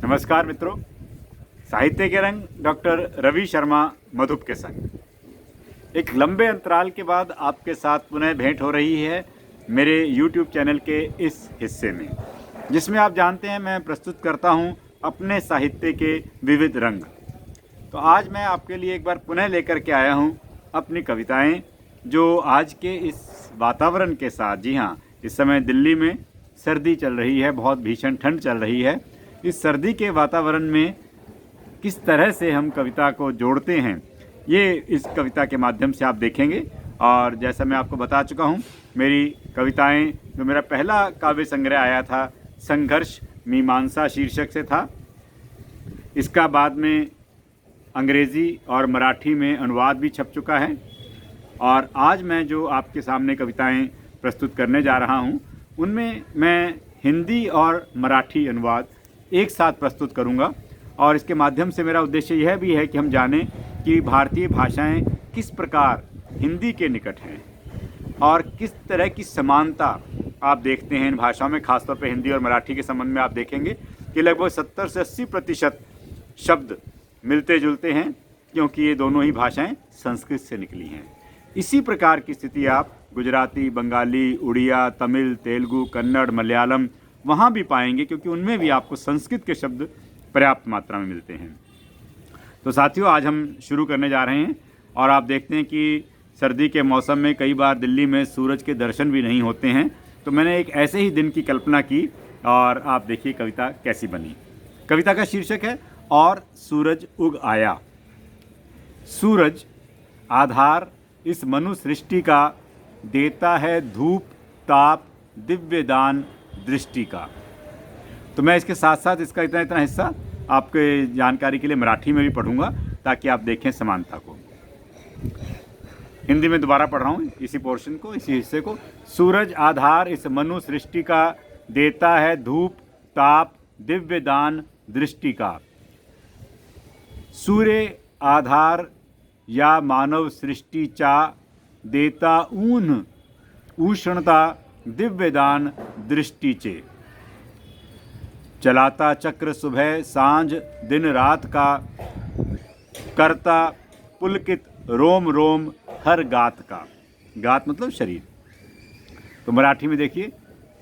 नमस्कार मित्रों, साहित्य के रंग डॉक्टर रवि शर्मा मधुप के संग एक लंबे अंतराल के बाद आपके साथ पुनः भेंट हो रही है मेरे YouTube चैनल के इस हिस्से में, जिसमें आप जानते हैं मैं प्रस्तुत करता हूं अपने साहित्य के विविध रंग। तो आज मैं आपके लिए एक बार पुनः लेकर के आया हूं अपनी कविताएं, जो आज के इस वातावरण के साथ, जी हाँ, इस समय दिल्ली में सर्दी चल रही है, बहुत भीषण ठंड चल रही है। इस सर्दी के वातावरण में किस तरह से हम कविता को जोड़ते हैं, ये इस कविता के माध्यम से आप देखेंगे। और जैसा मैं आपको बता चुका हूँ, मेरी कविताएं, जो मेरा पहला काव्य संग्रह आया था संघर्ष मीमांसा शीर्षक से था, इसका बाद में अंग्रेज़ी और मराठी में अनुवाद भी छप चुका है। और आज मैं जो आपके सामने कविताएं प्रस्तुत करने जा रहा हूँ, उनमें मैं हिंदी और मराठी अनुवाद एक साथ प्रस्तुत करूंगा। और इसके माध्यम से मेरा उद्देश्य यह भी है कि हम जानें कि भारतीय भाषाएं किस प्रकार हिंदी के निकट हैं और किस तरह की समानता आप देखते हैं इन भाषाओं में। खासतौर पर हिंदी और मराठी के संबंध में आप देखेंगे कि लगभग 70 से 80% शब्द मिलते जुलते हैं, क्योंकि ये दोनों ही भाषाएं संस्कृत से निकली हैं। इसी प्रकार की स्थिति आप गुजराती, बंगाली, उड़िया, तमिल, तेलुगु, कन्नड़, मलयालम वहाँ भी पाएंगे, क्योंकि उनमें भी आपको संस्कृत के शब्द पर्याप्त मात्रा में मिलते हैं। तो साथियों, आज हम शुरू करने जा रहे हैं। और आप देखते हैं कि सर्दी के मौसम में कई बार दिल्ली में सूरज के दर्शन भी नहीं होते हैं। तो मैंने एक ऐसे ही दिन की कल्पना की और आप देखिए कविता कैसी बनी। कविता का शीर्षक है और सूरज उग आया। सूरज आधार इस मनु सृष्टि का, देता है धूप ताप दिव्य दान दृष्टि का। तो मैं इसके साथ साथ इसका इतना हिस्सा आपके जानकारी के लिए मराठी में भी पढ़ूंगा, ताकि आप देखें समानता को। हिंदी में दोबारा पढ़ रहा हूँ इसी पोर्शन को, इसी हिस्से को। सूरज आधार इस मनु सृष्टि का, देता है धूप ताप दिव्य दान दृष्टि का। सूर्य आधार या मानव सृष्टिचा, देता ऊन उष्णता दिव्य दान दृष्टिचे। चलाता चक्र सुबह सांझ दिन रात का, करता पुलकित रोम रोम हर गात का। गात मतलब शरीर। तो मराठी में देखिए,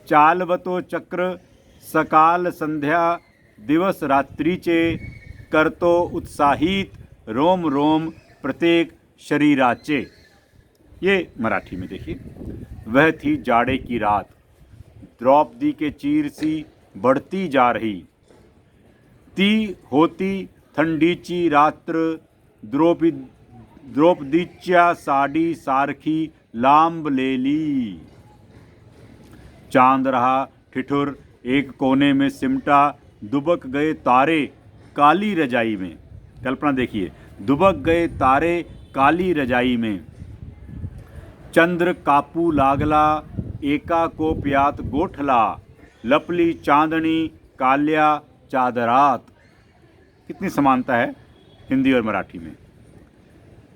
चालवतो चक्र सकाल संध्या दिवस रात्रीचे, करतो उत्साहित रोम रोम प्रत्येक शरीराचे। ये मराठी में देखिए। वह थी जाड़े की रात, द्रौपदी के चीर सी बढ़ती जा रही, ती होती थंडीची रात्र, द्रौपदीच्या साडी सारखी लांब लेली। चांद रहा ठिठुर एक कोने में सिमटा, दुबक गए तारे काली रजाई में। कल्पना देखिए, दुबक गए तारे काली रजाई में। चंद्र कापू लागला एका कोपयात गोठला, लपली चांदनी काल्या चादरात। कितनी समानता है हिंदी और मराठी में।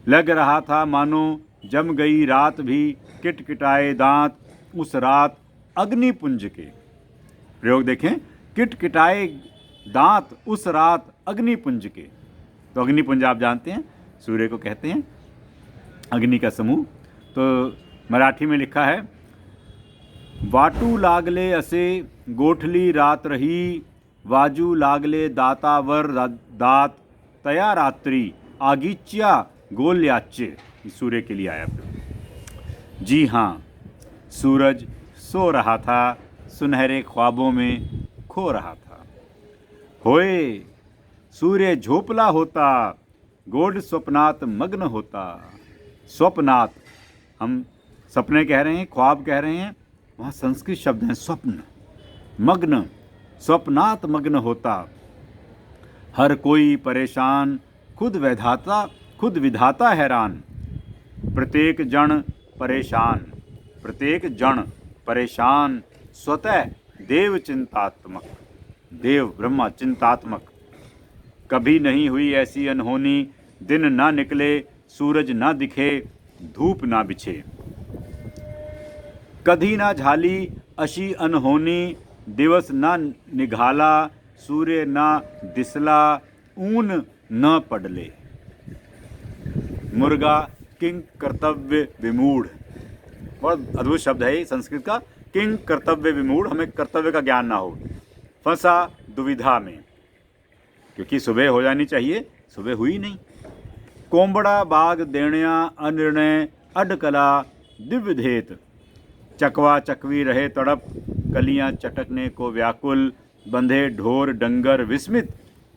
लग रहा था मानो जम गई रात भी, किटकिटाए दांत उस रात अग्निपुंज के। प्रयोग देखें, किटकिटाए दांत उस रात अग्निपुंज के। तो अग्निपुंज आप जानते हैं सूर्य को कहते हैं, अग्नि का समूह। तो मराठी में लिखा है, वाटू लागले असे गोठली रात रही, वाजू लागले दातावर दात तया रात्री, आगीच्या गोल्याचे। सूर्य के लिए आया। जी हाँ, सूरज सो रहा था, सुनहरे ख्वाबों में खो रहा था। होए सूर्य झोपला होता, गोड स्वप्नात मग्न होता। स्वप्नात हम सपने कह रहे हैं, ख्वाब कह रहे हैं, वहाँ संस्कृत शब्द हैं स्वप्न। मग्न, स्वप्नात मग्न होता। हर कोई परेशान, खुद विधाता हैरान। प्रत्येक जन परेशान, प्रत्येक जन परेशान। स्वतः देव चिंतात्मक, देव ब्रह्मा चिंतात्मक। कभी नहीं हुई ऐसी अनहोनी, दिन ना निकले सूरज ना दिखे, धूप ना बिछे। कधी ना झाली अशी अनहोनी, दिवस ना निघाला सूर्य न दिसला ऊन न पडले। मुर्गा किंग कर्तव्य विमूढ़, बहुत अद्भुत शब्द है ये संस्कृत का, किंग कर्तव्य विमूढ़, हमें कर्तव्य का ज्ञान ना हो। फंसा दुविधा में, क्योंकि सुबह हो जानी चाहिए, सुबह हुई नहीं। कोंबड़ा बाग देणिया अनिर्णय अडकला दिव्यधेत, चकवा चकवी रहे तड़प कलियां चटकने को व्याकुल, बंधे ढोर डंगर विस्मित,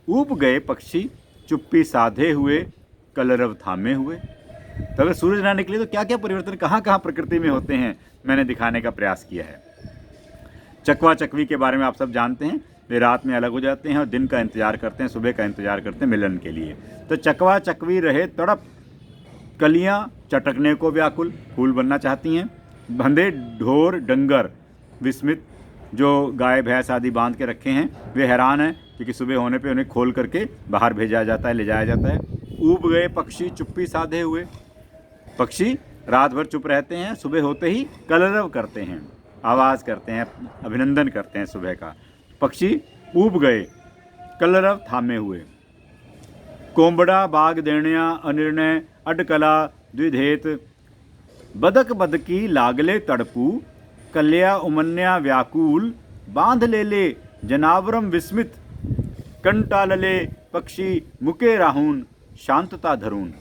ऊब गए पक्षी चुप्पी साधे हुए, कलरव थामे हुए। तो अगर सूरज ना निकले तो क्या क्या परिवर्तन कहाँ कहाँ प्रकृति में होते हैं, मैंने दिखाने का प्रयास किया है। चकवा चकवी के बारे में आप सब जानते हैं, वे रात में अलग हो जाते हैं और दिन का इंतजार करते हैं, सुबह का इंतजार करते हैं मिलन के लिए। तो चकवा चकवी रहे तड़प कलियां चटकने को व्याकुल, फूल बनना चाहती हैं। बंधे ढोर डंगर विस्मित, जो गाय भैंस आदि बांध के रखे हैं वे हैरान हैं, क्योंकि सुबह होने पे उन्हें खोल करके बाहर भेजा जाता है, ले जाया जाता है। ऊब गए पक्षी चुप्पी साधे हुए, पक्षी रात भर चुप रहते हैं, सुबह होते ही कलरव करते हैं, आवाज़ करते हैं, अभिनंदन करते हैं सुबह का। पक्षी ऊब गए, कलरव थामे हुए। कोंबड़ा बाग देणिया अनिर्णय अडकला द्विधेत, बदक बदकी लागले तड़पू, कल्या उमन्या व्याकुल, बांध ले जनावरम विस्मित, कंटालले पक्षी मुके राहून, शांतता धरून।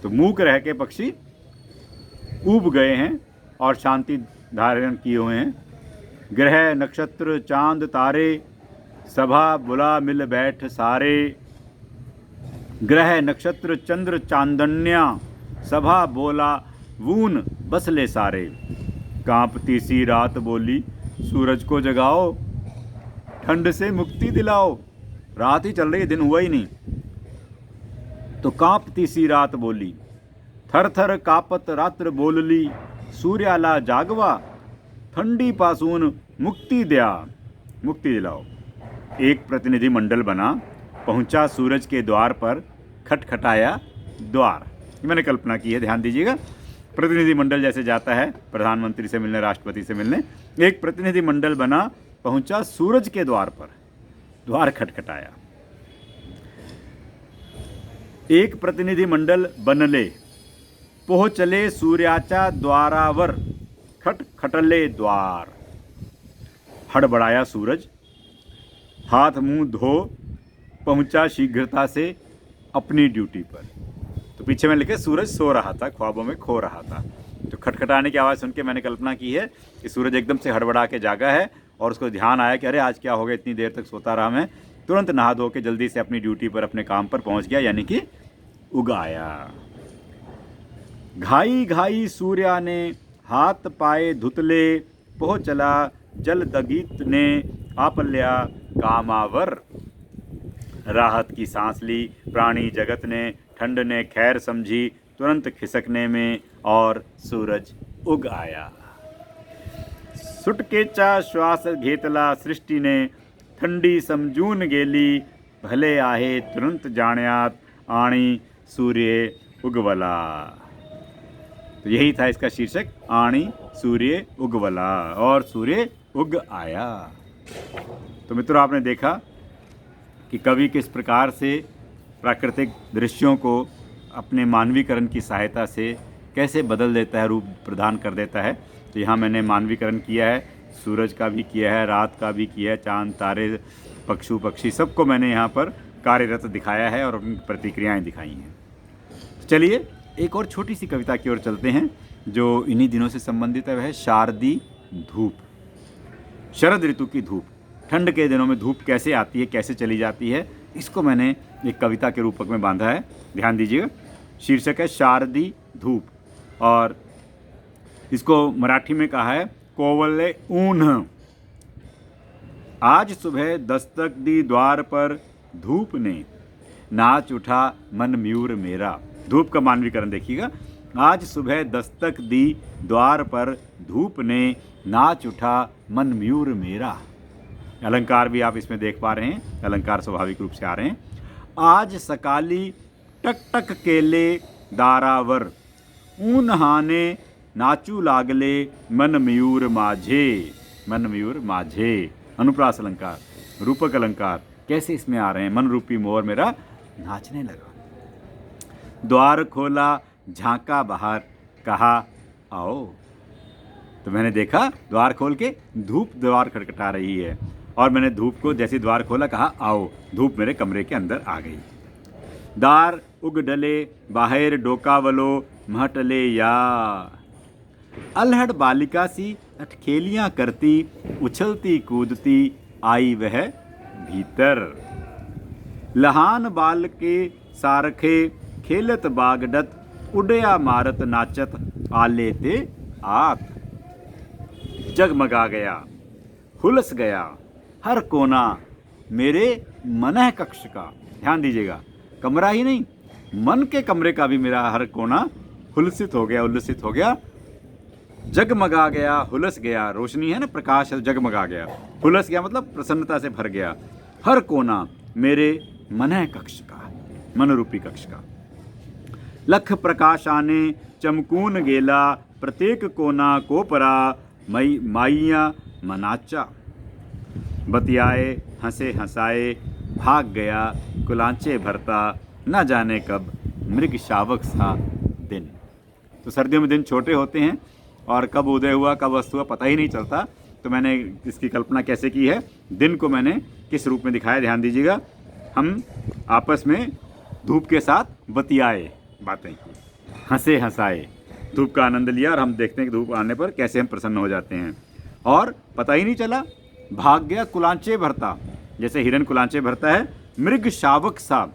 तो मूक रह के पक्षी ऊब गए हैं और शांति धारण किए हुए हैं। ग्रह नक्षत्र चांद तारे, सभा बुला मिल बैठ सारे। ग्रह नक्षत्र चंद्र चांदन्या, सभा बोला वून बसले सारे। कांपती सी रात बोली सूरज को जगाओ, ठंड से मुक्ति दिलाओ। रात ही चल रही है, दिन हुआ ही नहीं। तो कांपती सी रात बोली, थर थर कापत रात्र बोलली, सूर्याला जागवा, ठंडी पासून मुक्ति दिलाओ। एक प्रतिनिधि मंडल बना, पहुंचा सूरज के द्वार पर, खटखटाया द्वार। मैंने कल्पना की है, ध्यान दीजिएगा। प्रतिनिधि मंडल जैसे जाता है प्रधानमंत्री से मिलने, राष्ट्रपति से मिलने, एक प्रतिनिधि मंडल बना, पहुंचा सूरज के द्वार पर, द्वार खटखटाया। एक प्रतिनिधि मंडल बनले, पोह चले सूर्याचा द्वारावर, खटखटले द्वार। हड़बड़ाया सूरज, हाथ मुंह धो पहुंचा शीघ्रता से अपनी ड्यूटी पर। तो पीछे में लिखे सूरज सो रहा था, ख्वाबों में खो रहा था। तो खटखटाने की आवाज़ सुन के मैंने कल्पना की है कि सूरज एकदम से हड़बड़ा के जागा है और उसको ध्यान आया कि अरे आज क्या हो गया, इतनी देर तक सोता रहा मैं। तुरंत नहा धो के जल्दी से अपनी ड्यूटी पर, अपने काम पर पहुंच गया, यानी कि उगाया। घाई घाई सूर्या ने हाथ पाए धुतले, पोह चला जल दगीत ने आपल्या कामावर। राहत की सांस ली प्राणी जगत ने, ठंड ने खैर समझी तुरंत खिसकने में, और सूरज उग आया। सुटकेचा श्वास घेतला सृष्टि ने, ठंडी समजून गेली, भले आहे तुरंत जाण्यात, आणी सूर्य उगवला। तो यही था इसका शीर्षक, आणी सूर्य उगवला, और सूर्य उग आया। तो मित्रों, आपने देखा कि कवि किस प्रकार से प्राकृतिक दृश्यों को अपने मानवीकरण की सहायता से कैसे बदल देता है, रूप प्रदान कर देता है। तो यहाँ मैंने मानवीकरण किया है, सूरज का भी किया है, रात का भी किया है, चांद तारे पक्षु पक्षी सबको मैंने यहाँ पर कार्यरत दिखाया है और उनकी प्रतिक्रियाएँ दिखाई हैं। चलिए एक और छोटी सी कविता की ओर चलते हैं जो इन्हीं दिनों से संबंधित है। वह है शारदी धूप। शरद ऋतु की धूप, ठंड के दिनों में धूप कैसे आती है, कैसे चली जाती है, इसको मैंने एक कविता के रूपक में बांधा है। ध्यान दीजिएगा, शीर्षक है शारदी धूप, और इसको मराठी में कहा है कोवले ऊन। आज सुबह दस्तक दी द्वार पर धूप ने, नाच उठा मन मयूर मेरा। धूप का मानवीकरण देखिएगा। आज सुबह दस्तक दी द्वार पर धूप ने, नाच उठा मन मयूर मेरा। अलंकार भी आप इसमें देख पा रहे हैं, अलंकार स्वाभाविक रूप से आ रहे हैं। आज सकाली टक टक केले दारावर, ऊन हाने नाचू लागले मन मयूर माझे। मन मयूर माझे, अनुप्रास अलंकार। रूपक अलंकार कैसे इसमें आ रहे हैं। मन रूपी मोर मेरा नाचने लगा। द्वार खोला, झांका बाहर, कहा आओ। तो मैंने देखा द्वार खोल के धूप द्वार खटखटा रही है, और मैंने धूप को जैसे द्वार खोला कहा आओ। धूप मेरे कमरे के अंदर आ गई। दार उग डले, बाहर डोकावलो, महटले या। अल्हड़ बालिका सी अटखेलियां करती, उछलती कूदती आई वह भीतर। लहान बाल के सारखे, खेलत बागडत, उड़या मारत नाचत, आले ते आत। जगमगा गया, हुलस गया हर कोना मेरे मनः कक्ष का। ध्यान दीजिएगा, कमरा ही नहीं, मन के कमरे का भी मेरा हर कोना हुलसित हो गया, उल्लसित हो गया। जगमगा गया, हुलस गया, रोशनी है ना, प्रकाश है, जगमगा गया। हुलस गया मतलब प्रसन्नता से भर गया। हर कोना मेरे मनः कक्ष का, मन रूपी कक्ष का। लख प्रकाश आने, चमकून गेला, प्रत्येक कोना कोपरा, माइया मनाचा। बतियाए, हंसे हंसाए, भाग गया कुलांचे भरता, न जाने कब मृग शावक सा दिन। तो सर्दियों में दिन छोटे होते हैं और कब उदय हुआ कब अस्त हुआ पता ही नहीं चलता। तो मैंने इसकी कल्पना कैसे की है, दिन को मैंने किस रूप में दिखाया, ध्यान दीजिएगा। हम आपस में धूप के साथ बतियाए, बातें की, हंसे हंसाए, धूप का आनंद लिया, और हम देखते हैं कि धूप आने पर कैसे हम प्रसन्न हो जाते हैं। और पता ही नहीं चला, भाग गया कुलांचे भरता, जैसे हिरन कुलांचे भरता है। मृग शावक सा,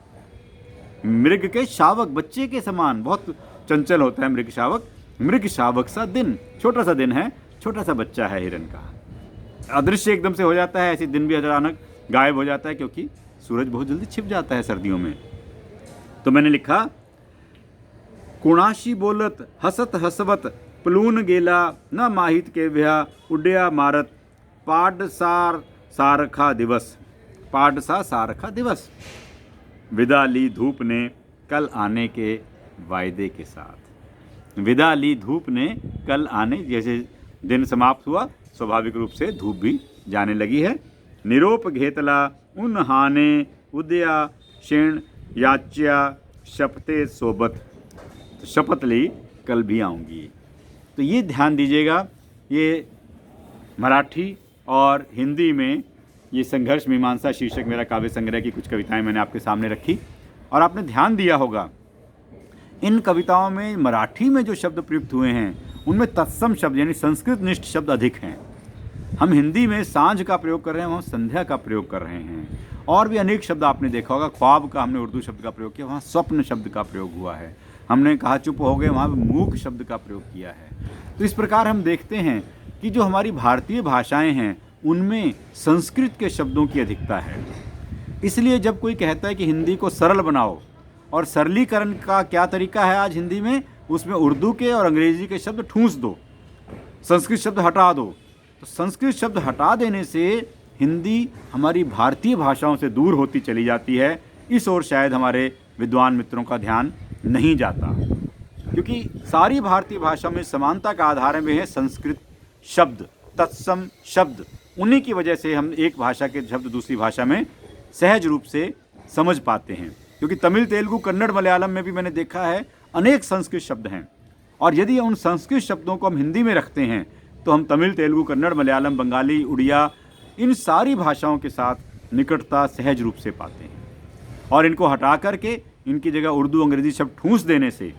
मृग के शावक बच्चे के समान, बहुत चंचल होता है मृग शावक। मृग शावक सा दिन, छोटा सा दिन है, छोटा सा बच्चा है हिरन का। अदृश्य एकदम से हो जाता है, ऐसे दिन भी अचानक गायब हो जाता है, क्योंकि सूरज बहुत जल्दी छिप जाता है सर्दियों में। तो मैंने लिखा, कुणाशी बोलत हसत हसवत, पलून गेला न माहित के व्या, उड्या मारत, पाडसार सारखा दिवस। पाडसा सारखा दिवस। विदा ली धूप ने कल आने के वायदे के साथ। विदा ली धूप ने कल आने, जैसे दिन समाप्त हुआ स्वाभाविक रूप से धूप भी जाने लगी है। निरोप घेतला उन हाने, उदया क्षीण याच्या, शपते सोबत। तो शपथ ली कल भी आऊँगी। तो ये ध्यान दीजिएगा, ये मराठी और हिंदी में ये संघर्ष मीमांसा शीर्षक मेरा काव्य संग्रह की कुछ कविताएं मैंने आपके सामने रखी, और आपने ध्यान दिया होगा इन कविताओं में मराठी में जो शब्द प्रयुक्त हुए हैं उनमें तत्सम शब्द यानी संस्कृत निष्ठ शब्द अधिक हैं। हम हिंदी में सांझ का प्रयोग कर रहे हैं, वहाँ संध्या का प्रयोग कर रहे हैं, और भी अनेक शब्द आपने देखा होगा। ख्वाब का हमने उर्दू शब्द का प्रयोग किया, वहाँ स्वप्न शब्द का प्रयोग हुआ है। हमने कहा चुप हो गए, वहाँ मूक शब्द का प्रयोग किया है। तो इस प्रकार हम देखते हैं कि जो हमारी भारतीय भाषाएं हैं उनमें संस्कृत के शब्दों की अधिकता है। इसलिए जब कोई कहता है कि हिंदी को सरल बनाओ, और सरलीकरण का क्या तरीका है आज हिंदी में, उसमें उर्दू के और अंग्रेजी के शब्द ठूंस दो, संस्कृत शब्द हटा दो। तो संस्कृत शब्द हटा देने से हिंदी हमारी भारतीय भाषाओं से दूर होती चली जाती है। इस ओर शायद हमारे विद्वान मित्रों का ध्यान नहीं जाता, क्योंकि सारी भारतीय भाषा में समानता का आधार में है संस्कृत शब्द, तत्सम शब्द। उन्हीं की वजह से हम एक भाषा के शब्द दूसरी भाषा में सहज रूप से समझ पाते हैं। क्योंकि तमिल, तेलुगु, कन्नड़, मलयालम में भी मैंने देखा है अनेक संस्कृत शब्द हैं, और यदि उन संस्कृत शब्दों को हम हिंदी में रखते हैं तो हम तमिल, तेलुगु, कन्नड़, मलयालम, बंगाली, उड़िया, इन सारी भाषाओं के साथ निकटता सहज रूप से पाते हैं। और इनको हटा करके इनकी जगह उर्दू, अंग्रेजी शब्द ठूंस देने से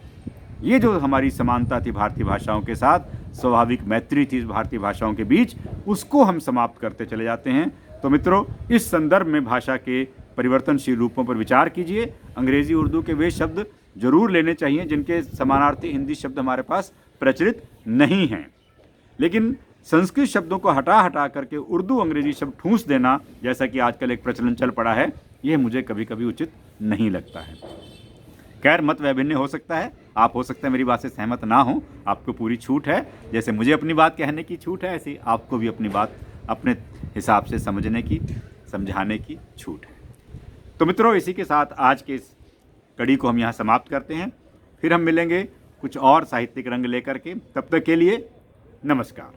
ये जो हमारी समानता थी भारतीय भाषाओं के साथ, स्वाभाविक मैत्री थी भारतीय भाषाओं के बीच, उसको हम समाप्त करते चले जाते हैं। तो मित्रों, इस संदर्भ में भाषा के परिवर्तनशील रूपों पर विचार कीजिए। अंग्रेजी, उर्दू के वे शब्द जरूर लेने चाहिए जिनके समानार्थी हिंदी शब्द हमारे पास प्रचलित नहीं हैं, लेकिन संस्कृत शब्दों को हटा करके उर्दू, अंग्रेजी शब्द ठूंस देना, जैसा कि आजकल एक प्रचलन चल पड़ा है, यह मुझे कभी कभी उचित नहीं लगता है। खैर, मत वैभिन्न हो सकता है, आप हो सकता है मेरी बात से सहमत ना हो, आपको पूरी छूट है। जैसे मुझे अपनी बात कहने की छूट है, ऐसे आपको भी अपनी बात अपने हिसाब से समझने की, समझाने की छूट है। तो मित्रों, इसी के साथ आज के इस कड़ी को हम यहाँ समाप्त करते हैं। फिर हम मिलेंगे कुछ और साहित्यिक रंग लेकर के। तब तक के लिए नमस्कार।